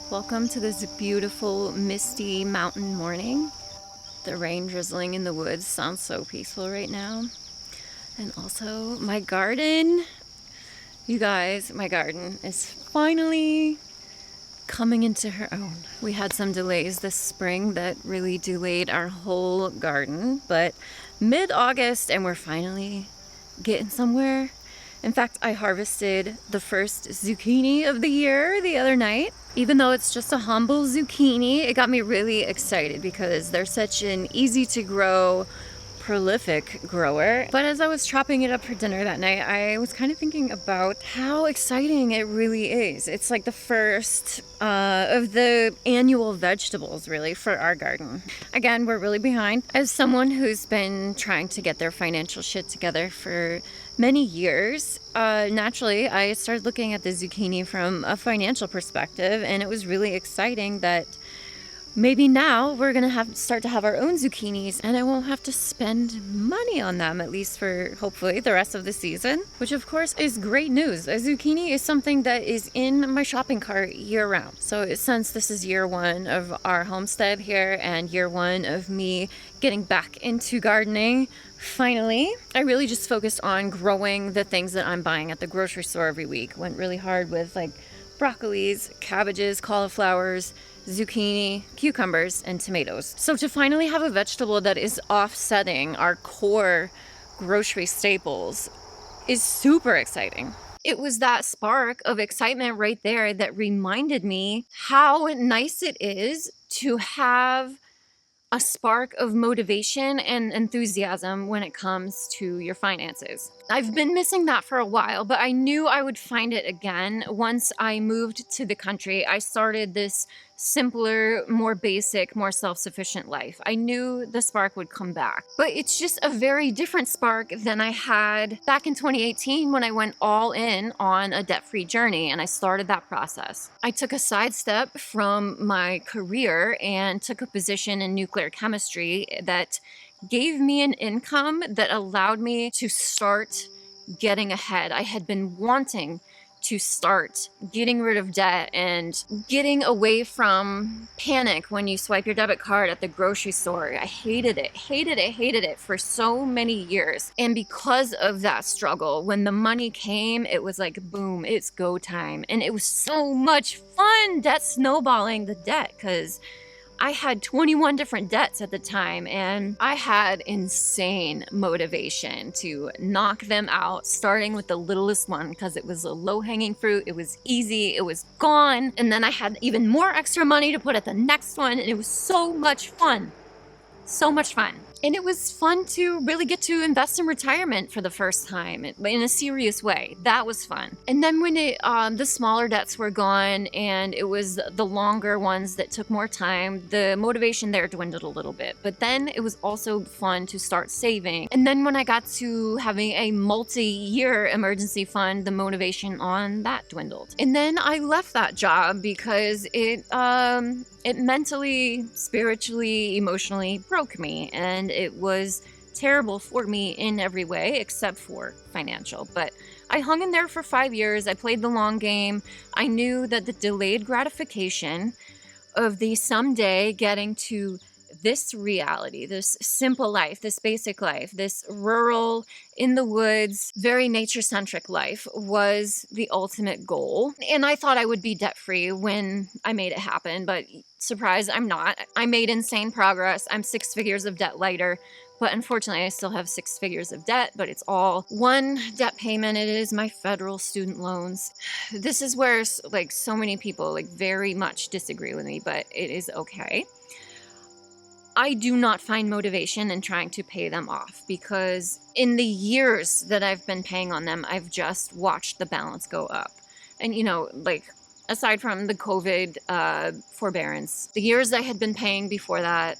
Welcome to this beautiful, misty mountain morning. The rain drizzling in the woods sounds so peaceful right now. And also, my garden. You guys, my garden is finally coming into her own. We had some delays this spring that really delayed our whole garden, but mid-August and we're finally getting somewhere. In fact, I harvested the first zucchini of the year the other night. Even though it's just a humble zucchini, it got me really excited because they're such an easy to grow, prolific grower. But as I was chopping it up for dinner that night, I was kind of thinking about how exciting it really is. It's like the first of the annual vegetables really for our garden. Again, we're really behind. As someone who's been trying to get their financial shit together for many years, naturally I started looking at the zucchini from a financial perspective, and it was really exciting that maybe now we're gonna start to have our own zucchinis and I won't have to spend money on them, at least for hopefully the rest of the season, which of course is great news. A zucchini is something that is in my shopping cart year round. So since this is year one of our homestead here and year one of me getting back into gardening, finally, I really just focused on growing the things that I'm buying at the grocery store every week. Went really hard with like broccolis, cabbages, cauliflowers, zucchini, cucumbers, and tomatoes. So to finally have a vegetable that is offsetting our core grocery staples is super exciting. It was that spark of excitement right there that reminded me how nice it is to have a spark of motivation and enthusiasm when it comes to your finances. I've been missing that for a while, but I knew I would find it again once I moved to the country. I started this simpler, more basic, more self-sufficient life. I knew the spark would come back, but it's just a very different spark than I had back in 2018 when I went all in on a debt-free journey and I started that process. I took a sidestep from my career and took a position in nuclear chemistry that gave me an income that allowed me to start getting ahead. I had been wanting to start getting rid of debt and getting away from panic when you swipe your debit card at the grocery store. I hated it for so many years. And because of that struggle, when the money came, it was like, boom, it's go time. And it was so much fun debt snowballing the debt, because I had 21 different debts at the time, and I had insane motivation to knock them out, starting with the littlest one because it was a low-hanging fruit. It was easy, it was gone, and then I had even more extra money to put at the next one, and it was so much fun. So much fun. And it was fun to really get to invest in retirement for the first time in a serious way. That was fun. And then when the smaller debts were gone and it was the longer ones that took more time, the motivation there dwindled a little bit. But then it was also fun to start saving. And then when I got to having a multi-year emergency fund, the motivation on that dwindled. And then I left that job because it mentally, spiritually, emotionally broke me, and it was terrible for me in every way except for financial. But I hung in there for 5 years. I played the long game. I knew that the delayed gratification of the someday getting to this reality, this simple life, this basic life, this rural, in the woods, very nature-centric life was the ultimate goal. And I thought I would be debt-free when I made it happen, but surprise, I'm not. I made insane progress. I'm 6 figures of debt lighter, but unfortunately I still have 6 figures of debt, but it's all one debt payment. It is my federal student loans. This is where like so many people like very much disagree with me, but it is okay. I do not find motivation in trying to pay them off because in the years that I've been paying on them, I've just watched the balance go up. And you know, like aside from the COVID forbearance, the years I had been paying before that,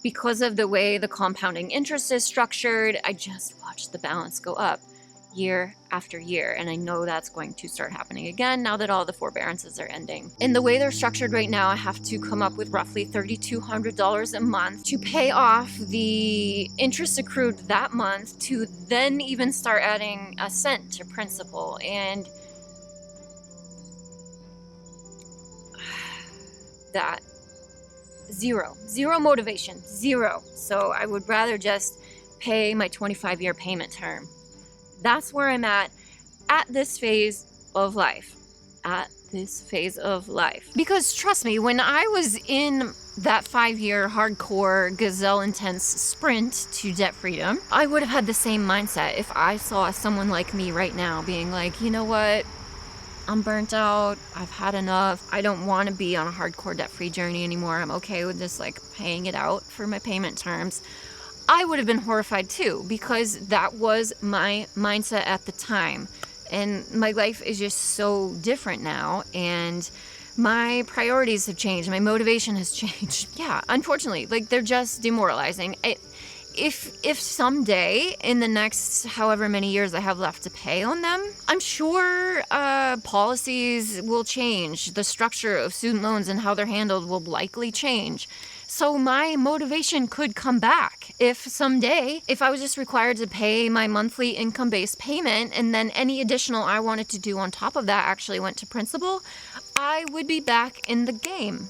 because of the way the compounding interest is structured, I just watched the balance go up year after year. And I know that's going to start happening again now that all the forbearances are ending. In the way they're structured right now, I have to come up with roughly $3,200 a month to pay off the interest accrued that month to then even start adding a cent to principal. And that. Zero motivation, zero. So I would rather just pay my 25-year payment term. That's where I'm at this phase of life. At this phase of life. Because trust me, when I was in that 5-year hardcore gazelle intense sprint to debt freedom, I would have had the same mindset if I saw someone like me right now being like, you know what? I'm burnt out. I've had enough. I don't want to be on a hardcore debt-free journey anymore. I'm okay with just like paying it out for my payment terms. I would have been horrified too, because that was my mindset at the time. And my life is just so different now. And my priorities have changed. My motivation has changed. Yeah, unfortunately, like they're just demoralizing. If someday in the next however many years I have left to pay on them, I'm sure policies will change. The structure of student loans and how they're handled will likely change. So my motivation could come back if someday, if I was just required to pay my monthly income-based payment and then any additional I wanted to do on top of that actually went to principal, I would be back in the game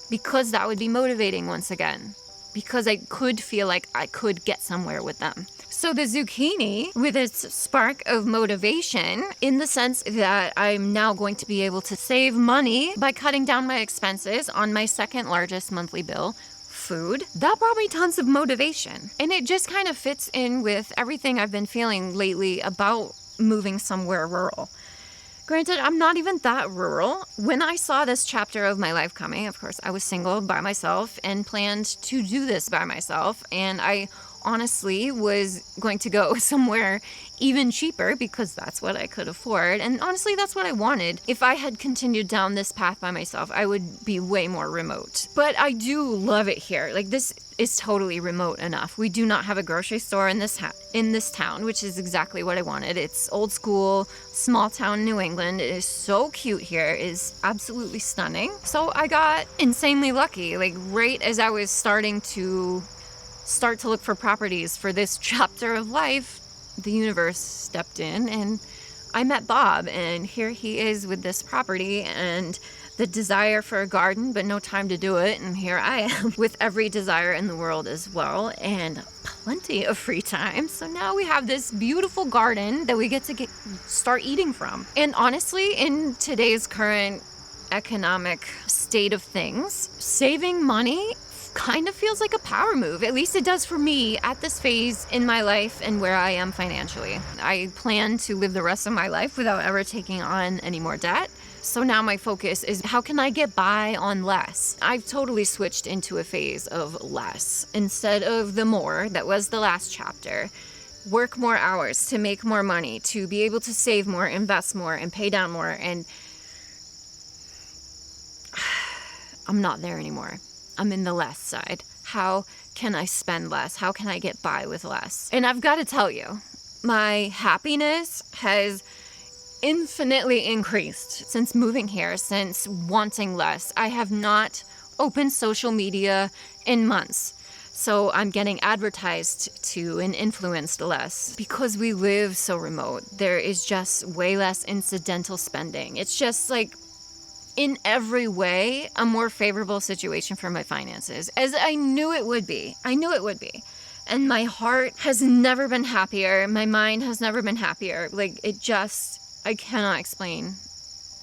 because that would be motivating once again. Because I could feel like I could get somewhere with them. So the zucchini, with its spark of motivation, in the sense that I'm now going to be able to save money by cutting down my expenses on my second largest monthly bill, food, that brought me tons of motivation. And it just kind of fits in with everything I've been feeling lately about moving somewhere rural. Granted, I'm not even that rural. When I saw this chapter of my life coming, of course, I was single by myself and planned to do this by myself. And I honestly was going to go somewhere even cheaper because that's what I could afford. And honestly, that's what I wanted. If I had continued down this path by myself, I would be way more remote. But I do love it here. Like, this is totally remote enough. We do not have a grocery store in this town, which is exactly what I wanted. It's old school, small town New England. It is so cute here. It is absolutely stunning. So I got insanely lucky. Like, right as I was starting to look for properties for this chapter of life, the universe stepped in and I met Bob, and here he is with this property and the desire for a garden, but no time to do it. And here I am with every desire in the world as well, and plenty of free time. So now we have this beautiful garden that we get to start eating from. And honestly, in today's current economic state of things, saving money kind of feels like a power move. At least it does for me at this phase in my life and where I am financially. I plan to live the rest of my life without ever taking on any more debt. So now my focus is, how can I get by on less? I've totally switched into a phase of less instead of the more that was the last chapter. Work more hours to make more money, to be able to save more, invest more, and pay down more. And I'm not there anymore. I'm in the less side. How can I spend less? How can I get by with less? And I've got to tell you, my happiness has infinitely increased since moving here, since wanting less. I have not opened social media in months. So I'm getting advertised to and influenced less. Because we live so remote, there is just way less incidental spending. It's just like, in every way, a more favorable situation for my finances, as I knew it would be. I knew it would be. And my heart has never been happier. My mind has never been happier. Like, I cannot explain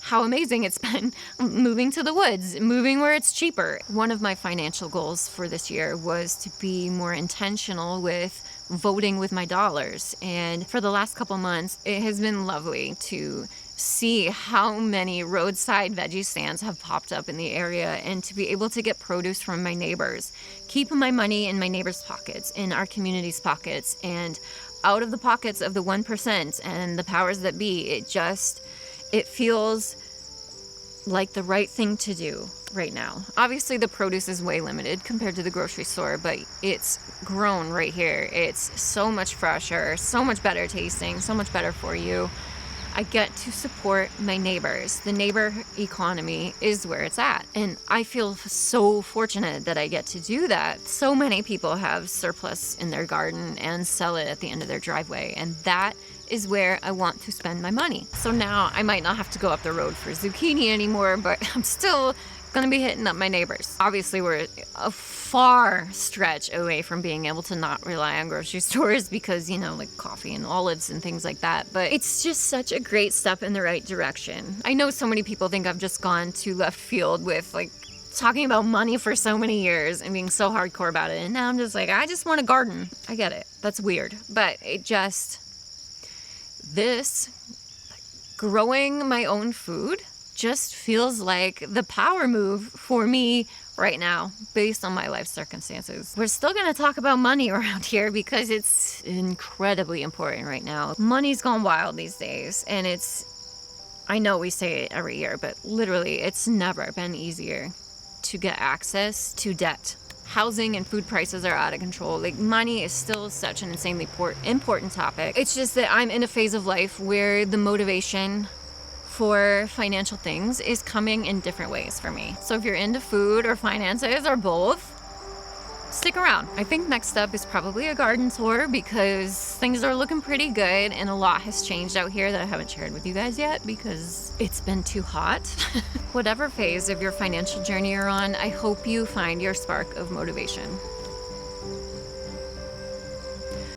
how amazing it's been moving to the woods, moving where it's cheaper. One of my financial goals for this year was to be more intentional with voting with my dollars. And for the last couple months, it has been lovely to see how many roadside veggie stands have popped up in the area, and to be able to get produce from my neighbors, keep my money in my neighbors' pockets, in our community's pockets, and out of the pockets of the 1% and the powers that be. It feels like the right thing to do right now. Obviously, the produce is way limited compared to the grocery store, but it's grown right here. It's so much fresher, so much better tasting, so much better for you. I get to support my neighbors. The neighbor economy is where it's at. And I feel so fortunate that I get to do that. So many people have surplus in their garden and sell it at the end of their driveway. And that is where I want to spend my money. So now I might not have to go up the road for zucchini anymore, but I'm still gonna be hitting up my neighbors. Obviously, we're a far stretch away from being able to not rely on grocery stores because, you know, like coffee and olives and things like that. But it's just such a great step in the right direction. I know so many people think I've just gone to left field with like talking about money for so many years and being so hardcore about it. And now I'm just like, I just want a garden. I get it. That's weird. But growing my own food just feels like the power move for me right now based on my life circumstances. We're still going to talk about money around here because it's incredibly important right now. Money's gone wild these days, and I know we say it every year, but literally it's never been easier to get access to debt. Housing and food prices are out of control. Like, money is still such an insanely important topic. It's just that I'm in a phase of life where the motivation for financial things is coming in different ways for me. So if you're into food or finances or both, stick around. I think next up is probably a garden tour because things are looking pretty good and a lot has changed out here that I haven't shared with you guys yet because it's been too hot. Whatever phase of your financial journey you're on, I hope you find your spark of motivation.